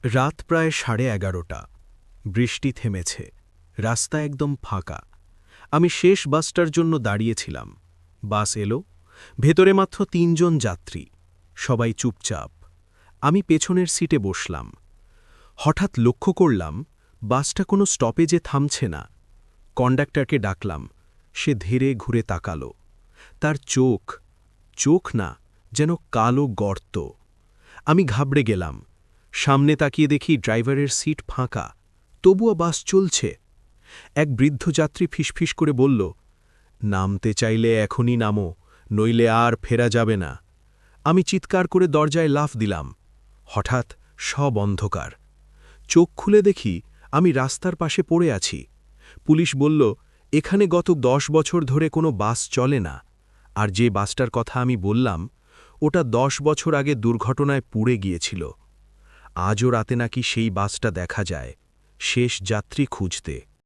রাত প্রায় 11:30। বৃষ্টি থেমেছে, রাস্তা একদম ফাঁকা। আমি শেষ বাসটার জন্য দাঁড়িয়েছিলাম। বাস এলো, ভেতরে মাত্র ৩ জন যাত্রী, সবাই চুপচাপ। আমি পেছনের সিটে বসলাম। হঠাৎ লক্ষ্য করলাম বাসটা কোনো স্টপেজে থামছে না। কন্ডাক্টরকে ডাকলাম, সে ধীরে ঘুরে তাকালো। তার চোখ, চোখ না, যেন কালো গর্ত। আমি ঘাবড়ে গেলাম। সামনে তাকিয়ে দেখি ড্রাইভারের সিট ফাঁকা, তবুও বাস চলছে। এক বৃদ্ধ যাত্রী ফিসফিস করে বলল, নামতে চাইলে এখনই নামো, নইলে আর ফেরা যাবে না। আমি চিৎকার করে দরজায় লাফ দিলাম। হঠাৎ সব অন্ধকার। চোখ খুলে দেখি আমি রাস্তার পাশে পড়ে আছি। পুলিশ বলল, এখানে গত 10 বছর ধরে কোনো বাস চলে না। আর যে বাসটার কথা আমি বললাম, ওটা 10 বছর আগে দুর্ঘটনায় পুড়ে গিয়েছিল। আজও রাতে নাকি সেই বাসটা দেখা যায়, শেষ যাত্রী খুঁজতে।